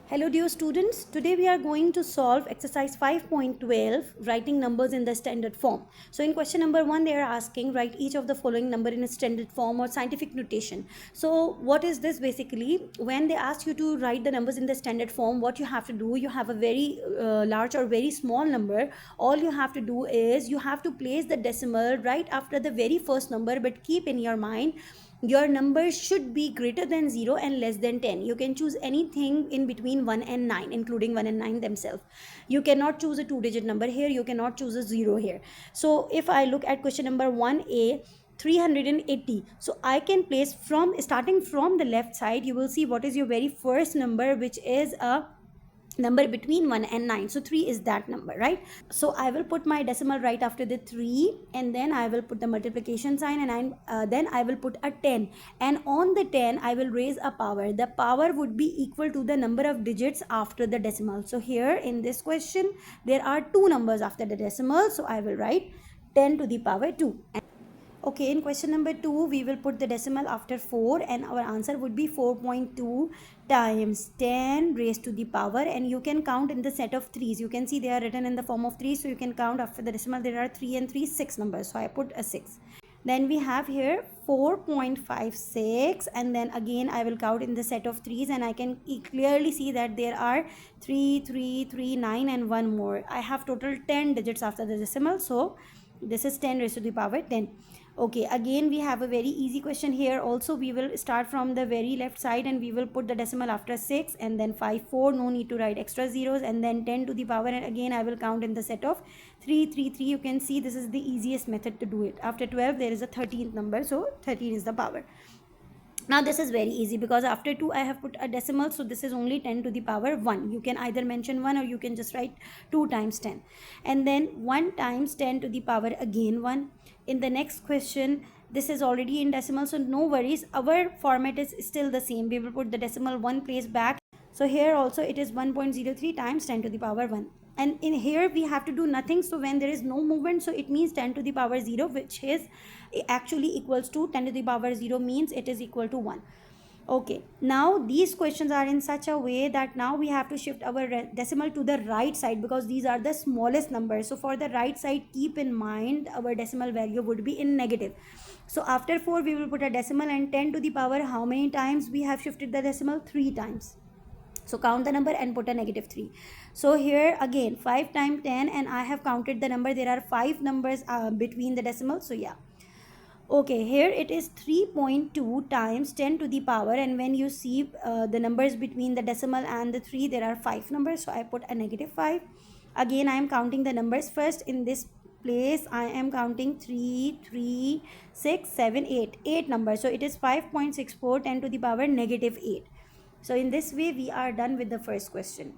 Hello dear students, today we are going to solve exercise 5.12 writing numbers in the standard form. So in question number 1 they are asking write each of the following number in a standard form or scientific notation. So what is this basically? When they ask you to write the numbers in the standard form, what you have to do, you have a very large or very small number. All you have to do is you have to place the decimal right after the very first number, but keep in your mind your number should be greater than 0 and less than 10. You can choose anything in between 1 and 9, including 1 and 9 themselves. You cannot choose a 2-digit number here, you cannot choose a 0 here. So if I look at question number 1a, 380, so I can place from starting from the left side, you will see what is your very first number, which is a number between 1 and 9. So 3 is that number, right? So I will put my decimal right after the 3, and then I will put the multiplication sign, and then I will put a 10, and on the 10 I will raise a power. The power would be equal to the number of digits after the decimal. So here in this question there are two numbers after the decimal, so I will write 10 to the power 2. Okay, in question number 2, we will put the decimal after 4, and our answer would be 4.2 times 10 raised to the power, and you can count in the set of 3's. You can see they are written in the form of 3, so you can count after the decimal. There are 3 and 3, 6 numbers, so I put a 6. Then we have here 4.56, and then again I will count in the set of 3's, and I can clearly see that there are 3, 3, 3, 9 and 1 more. I have total 10 digits after the decimal, so this is 10 raised to the power 10. Okay, again we have a very easy question here also. We will start from the very left side, and we will put the decimal after 6, and then 5, 4, no need to write extra zeros, and then 10 to the power, and again I will count in the set of 3, 3, 3. You can see this is the easiest method to do it. After 12 there is a 13th number, so 13 is the power. Now this is very easy because after 2 I have put a decimal, so this is only 10 to the power 1. You can either mention 1, or you can just write 2 times 10, and then 1 times 10 to the power again 1. In the next question, this is already in decimal, so no worries, our format is still the same. We will put the decimal one place back. So here also it is 1.03 times 10 to the power 1, and in here we have to do nothing. So when there is no movement, so it means 10 to the power 0, which is actually equals to 10 to the power 0 means it is equal to 1. Okay, now these questions are in such a way that now we have to shift our decimal to the right side, because these are the smallest numbers. So for the right side, keep in mind our decimal value would be in negative. So after 4 we will put a decimal, and 10 to the power, how many times we have shifted the decimal? 3 times. So count the number and put a negative 3. So here again 5 times 10, and I have counted the number. There are 5 numbers between the decimals. So yeah. Okay, here it is 3.2 times 10 to the power, and when you see the numbers between the decimal and the 3, there are 5 numbers, so I put a negative 5. Again I am counting the numbers. First in this place I am counting 3, 3, 6, 7, 8. 8 numbers, so it is 5.64 10 to the power negative 8. So in this way we are done with the first question.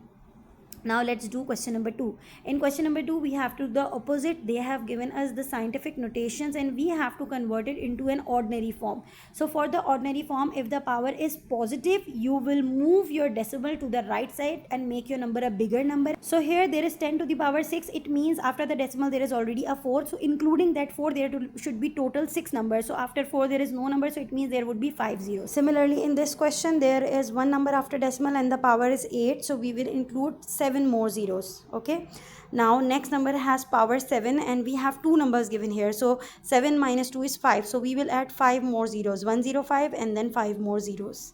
Now let's do question number 2. In question number 2 we have to do the opposite. They have given us the scientific notations, and we have to convert it into an ordinary form. So for the ordinary form, if the power is positive, you will move your decimal to the right side and make your number a bigger number. So here there is 10 to the power 6. It means after the decimal there is already a 4, so including that 4 there should be total 6 numbers. So after 4 there is no number, so it means there would be 5 zeros. Similarly in this question there is one number after decimal and the power is 8, so we will include 7 more zeros. Okay, now next number has power 7, and we have two numbers given here. So 7 minus 2 is 5, so we will add 5 more zeros, 105, and then 5 more zeros.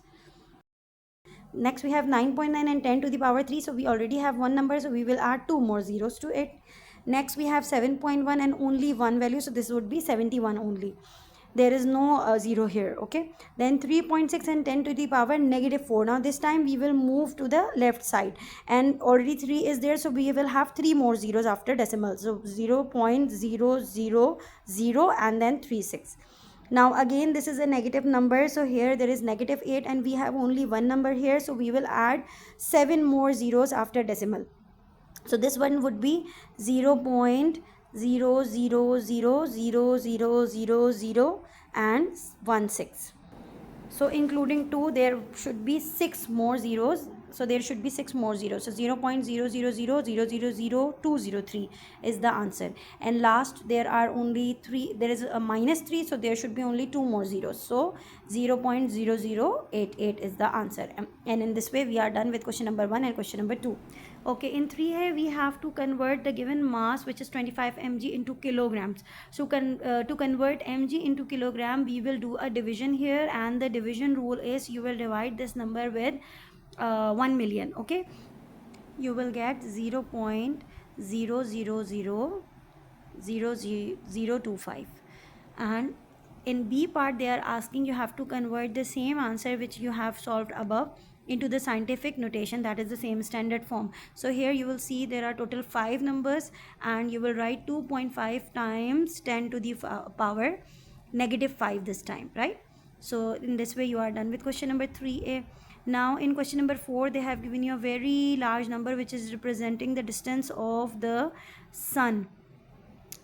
Next we have 9.9 and 10 to the power 3, so we already have one number, so we will add 2 more zeros to it. Next we have 7.1 and only one value, so this would be 71 only. There is no 0 here. Okay, then 3.6 and 10 to the power negative 4. Now this time we will move to the left side, and already 3 is there, so we will have 3 more zeros after decimal. So 0.000 and then 36. Now again this is a negative number, so here there is negative 8, and we have only one number here, so we will add 7 more zeros after decimal. So this one would be 0.0000000 and 16. So including 2 there should be 6 more zeros so there should be 6 more zeros. So 0.0000000203 is the answer. And last, there are only 3, there is a -3, so there should be only 2 more zeros. So 0.0088 is the answer. And in this way we are done with question number 1 and question number 2. Okay, in 3a we have to convert the given mass, which is 25 mg, into kilograms. So to convert mg into kilogram, we will do a division here, and the division rule is you will divide this number with 1 million. Okay, you will get 0.0000025. And in B part, they are asking you have to convert the same answer which you have solved above into the scientific notation, that is the same standard form. So here you will see there are total 5 numbers, and you will write 2.5 times 10 to the power -5 this time, right? So in this way you are done with question number 3a. Now in question number 4, they have given you a very large number which is representing the distance of the sun.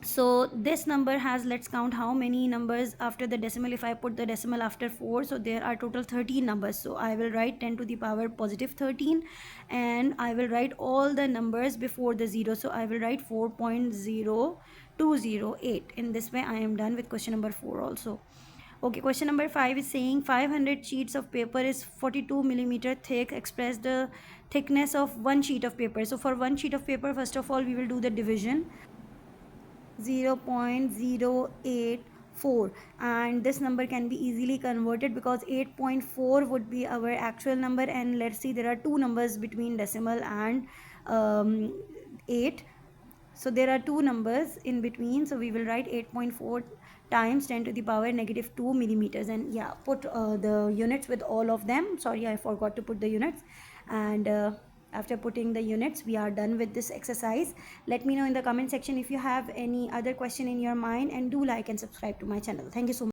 So this number has, let's count how many numbers after the decimal. If I put the decimal after 4, so there are total 13 numbers. So I will write 10 to the power +13, and I will write all the numbers before the 0. So I will write 4.0208. In this way I am done with question number 4 also. Okay, question number 5 is saying 500 sheets of paper is 42 millimeter thick. Express the thickness of one sheet of paper. So for one sheet of paper, first of all we will do the division. 0.084, and this number can be easily converted because 8.4 would be our actual number, and let's see, there are 2 numbers between decimal and 8. So there are 2 numbers in between, so we will write 8.4 times 10 to the power -2 millimeters. And yeah, put the units with all of them. Sorry, I forgot to put the units. And after putting the units, we are done with this exercise. Let me know in the comment section if you have any other question in your mind, and do like and subscribe to my channel. Thank you so much.